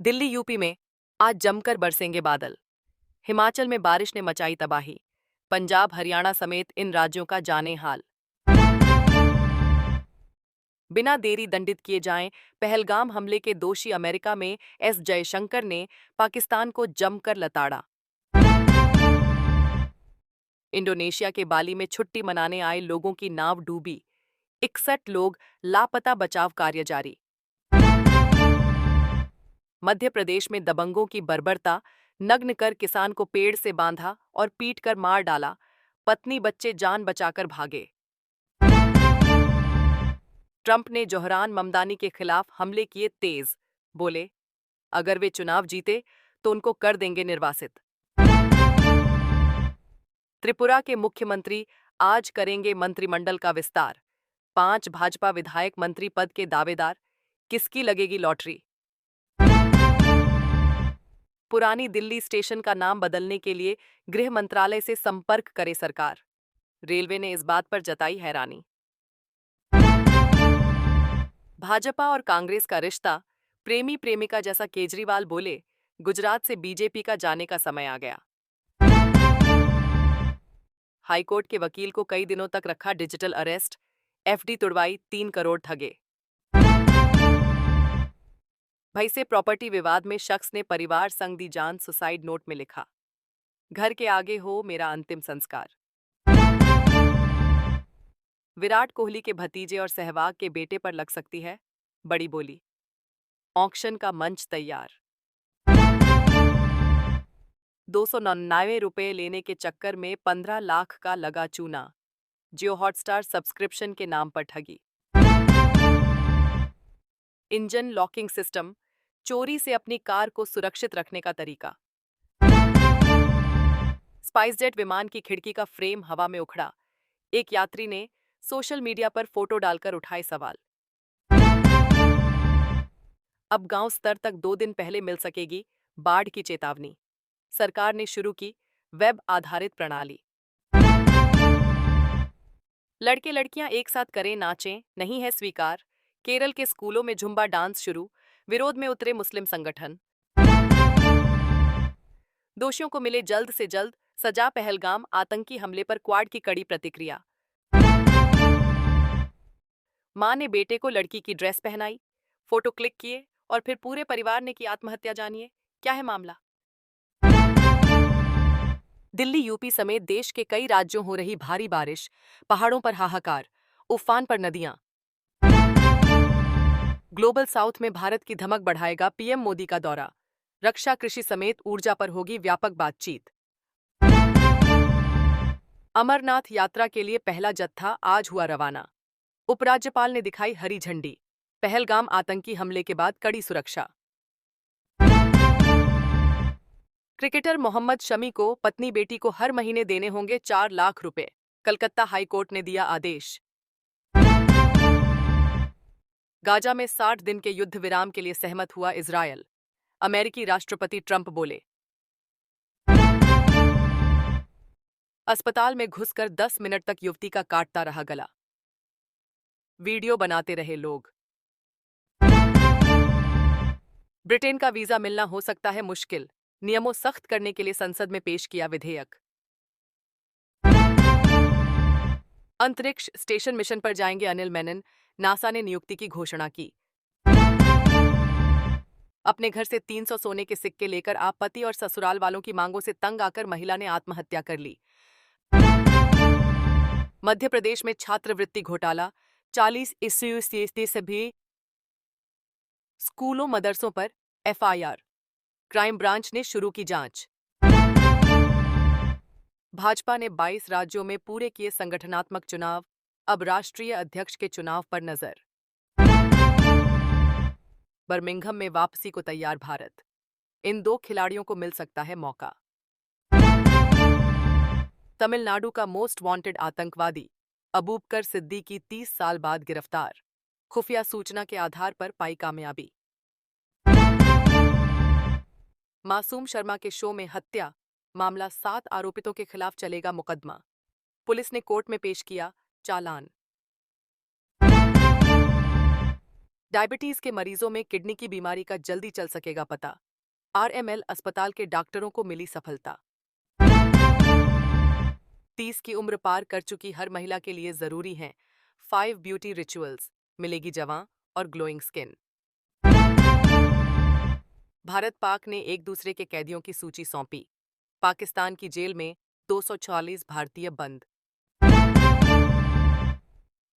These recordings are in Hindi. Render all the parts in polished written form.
दिल्ली यूपी में आज जमकर बरसेंगे बादल। हिमाचल में बारिश ने मचाई तबाही। पंजाब हरियाणा समेत इन राज्यों का जाने हाल। बिना देरी दंडित किए जाएं। पहलगाम हमले के दोषी अमेरिका में एस जयशंकर ने पाकिस्तान को जमकर लताड़ा। इंडोनेशिया के बाली में छुट्टी मनाने आए लोगों की नाव डूबी। 61 लोग लापता, बचाव कार्य जारी। मध्य प्रदेश में दबंगों की बर्बरता, नग्न कर किसान को पेड़ से बांधा और पीट कर मार डाला। पत्नी बच्चे जान बचाकर भागे। ट्रंप ने जोहरान ममदानी के खिलाफ हमले किए तेज। बोले, अगर वे चुनाव जीते तो उनको कर देंगे निर्वासित। त्रिपुरा के मुख्यमंत्री आज करेंगे मंत्रिमंडल का विस्तार। 5 भाजपा विधायक मंत्री पद के दावेदार। किसकी लगेगी लॉटरी? पुरानी दिल्ली स्टेशन का नाम बदलने के लिए गृह मंत्रालय से संपर्क करे सरकार। रेलवे ने इस बात पर जताई हैरानी। भाजपा और कांग्रेस का रिश्ता प्रेमी प्रेमिका जैसा, केजरीवाल बोले, गुजरात से बीजेपी का जाने का समय आ गया। हाईकोर्ट के वकील को कई दिनों तक रखा डिजिटल अरेस्ट। एफडी तुड़वाई, 3 करोड़ ठगे। भई से प्रॉपर्टी विवाद में शख्स ने परिवार संग दी जान, सुसाइड नोट में लिखा, घर के आगे हो मेरा अंतिम संस्कार। विराट कोहली के भतीजे और सहवाग के बेटे पर लग सकती है बड़ी बोली। ऑक्शन का मंच तैयार। 299 रुपए लेने के चक्कर में 15 लाख का लगा चूना। जियो हॉटस्टार सब्सक्रिप्शन के नाम पर ठगी। इंजन लॉकिंग सिस्टम, चोरी से अपनी कार को सुरक्षित रखने का तरीका। स्पाइसजेट विमान की खिड़की का फ्रेम हवा में उखड़ा। एक यात्री ने सोशल मीडिया पर फोटो डालकर उठाए सवाल। अब गांव स्तर तक 2 दिन पहले मिल सकेगी बाढ़ की चेतावनी। सरकार ने शुरू की वेब आधारित प्रणाली। लड़के लड़कियां एक साथ करें नाचें, नहीं है स्वीकार। केरल के स्कूलों में झुम्बा डांस शुरू। विरोध में उतरे मुस्लिम संगठन। दोषियों को मिले जल्द से जल्द सजा। पहलगाम आतंकी हमले पर क्वाड की कड़ी प्रतिक्रिया। मां ने बेटे को लड़की की ड्रेस पहनाई, फोटो क्लिक किए और फिर पूरे परिवार ने की आत्महत्या। जानिए क्या है मामला। दिल्ली यूपी समेत देश के कई राज्यों हो रही भारी बारिश। पहाड़ों पर हाहाकार, उफान पर नदियां। ग्लोबल साउथ में भारत की धमक बढ़ाएगा पीएम मोदी का दौरा। रक्षा, कृषि समेत ऊर्जा पर होगी व्यापक बातचीत। अमरनाथ यात्रा के लिए पहला जत्था आज हुआ रवाना। उपराज्यपाल ने दिखाई हरी झंडी। पहलगाम आतंकी हमले के बाद कड़ी सुरक्षा। क्रिकेटर मोहम्मद शमी को पत्नी बेटी को हर महीने देने होंगे 4 लाख रुपए। कलकत्ता हाईकोर्ट ने दिया आदेश। गाजा में 60 दिन के युद्ध विराम के लिए सहमत हुआ इजरायल। अमेरिकी राष्ट्रपति ट्रंप बोले, अस्पताल में घुसकर 10 मिनट तक युवती का काटता रहा गला। वीडियो बनाते रहे लोग। ब्रिटेन का वीजा मिलना हो सकता है मुश्किल। नियमों सख्त करने के लिए संसद में पेश किया विधेयक। अंतरिक्ष स्टेशन मिशन पर जाएंगे अनिल मेनन। नासा ने नियुक्ति की घोषणा की। अपने घर से 300 सोने के सिक्के लेकर आप पति और ससुराल वालों की मांगों से तंग आकर महिला ने आत्महत्या कर ली। मध्य प्रदेश में छात्रवृत्ति घोटाला। 40 ईस्वी से भी स्कूलों मदरसों पर एफआईआर। क्राइम ब्रांच ने शुरू की जांच। भाजपा ने 22 राज्यों में पूरे किए संगठनात्मक चुनाव। अब राष्ट्रीय अध्यक्ष के चुनाव पर नजर। बर्मिंघम में वापसी को तैयार भारत। इन 2 खिलाड़ियों को मिल सकता है मौका। तमिलनाडु का मोस्ट वांटेड आतंकवादी अबूबकर सिद्दीकी 30 साल बाद गिरफ्तार। खुफिया सूचना के आधार पर पाई कामयाबी। मासूम शर्मा के शो में हत्या मामला। 7 आरोपितों के खिलाफ चलेगा मुकदमा। पुलिस ने कोर्ट में पेश किया चालान। डायबिटीज के मरीजों में किडनी की बीमारी का जल्दी चल सकेगा पता। आरएमएल अस्पताल के डॉक्टरों को मिली सफलता। 30 की उम्र पार कर चुकी हर महिला के लिए जरूरी हैं 5 ब्यूटी रिचुअल्स, मिलेगी जवां और ग्लोइंग स्किन। भारत पाक ने एक दूसरे के कैदियों की सूची सौंपी। पाकिस्तान की जेल में 240 भारतीय बंद।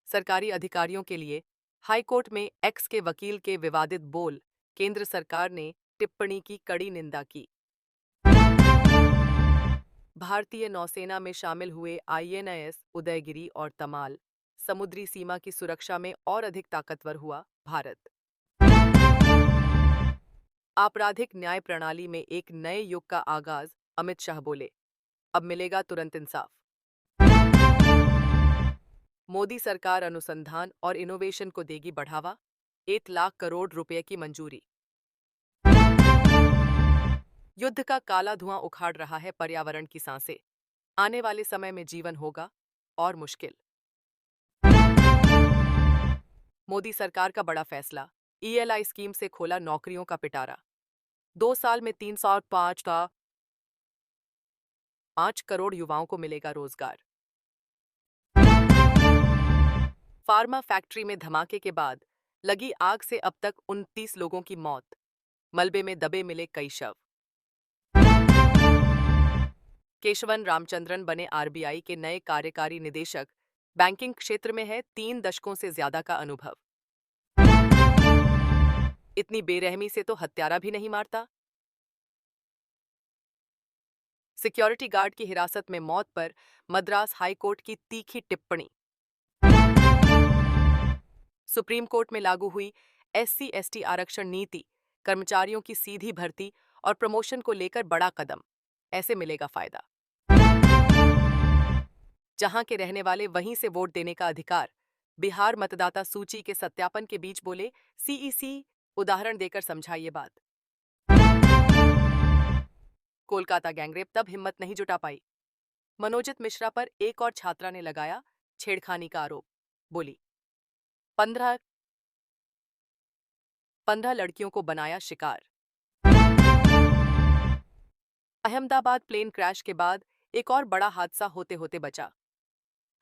सरकारी अधिकारियों के लिए हाईकोर्ट में एक्स के वकील के विवादित बोल, केंद्र सरकार ने टिप्पणी की कड़ी निंदा की। भारतीय नौसेना में शामिल हुए आईएनएस उदयगिरी और तमाल, समुद्री सीमा की सुरक्षा में और अधिक ताकतवर हुआ भारत। आपराधिक न्याय प्रणाली में एक नए युग का आगाज, अमित शाह बोले, अब मिलेगा तुरंत इंसाफ। मोदी सरकार अनुसंधान और इनोवेशन को देगी बढ़ावा, 1 लाख करोड़ रुपए की मंजूरी। युद्ध का काला धुआं उखाड़ रहा है पर्यावरण की सांसें, आने वाले समय में जीवन होगा और मुश्किल। मोदी सरकार का बड़ा फैसला, ईएलआई स्कीम से खोला नौकरियों का पिटारा। 2 साल में 305 करोड़ युवाओं को मिलेगा रोजगार। फार्मा फैक्ट्री में धमाके के बाद लगी आग से अब तक 29 लोगों की मौत, मलबे में दबे मिले कई शव। केशवन रामचंद्रन बने आरबीआई के नए कार्यकारी निदेशक, बैंकिंग क्षेत्र में है 3 दशकों से ज्यादा का अनुभव। इतनी बेरहमी से तो हत्यारा भी नहीं मारता। सिक्योरिटी गार्ड की हिरासत में मौत पर मद्रास हाईकोर्ट की तीखी टिप्पणी। सुप्रीम कोर्ट में लागू हुई एससी/एसटी आरक्षण नीति, कर्मचारियों की सीधी भर्ती और प्रमोशन को लेकर बड़ा कदम, ऐसे मिलेगा फायदा। जहां के रहने वाले वहीं से वोट देने का अधिकार। बिहार मतदाता सूची के सत्यापन के बीच बोले सीईसी, उदाहरण देकर समझा ये बात। कोलकाता गैंगरेप तब हिम्मत नहीं जुटा पाई। मनोजित मिश्रा पर एक और छात्रा ने लगाया छेड़खानी का आरोप, बोली 15 लड़कियों को बनाया शिकार। अहमदाबाद प्लेन क्रैश के बाद एक और बड़ा हादसा होते होते बचा।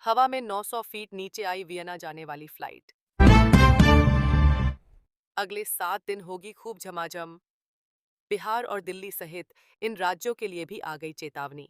हवा में 900 फीट नीचे आई वियना जाने वाली फ्लाइट। अगले 7 दिन होगी खूब झमाझम। बिहार और दिल्ली सहित इन राज्यों के लिए भी आ गई चेतावनी।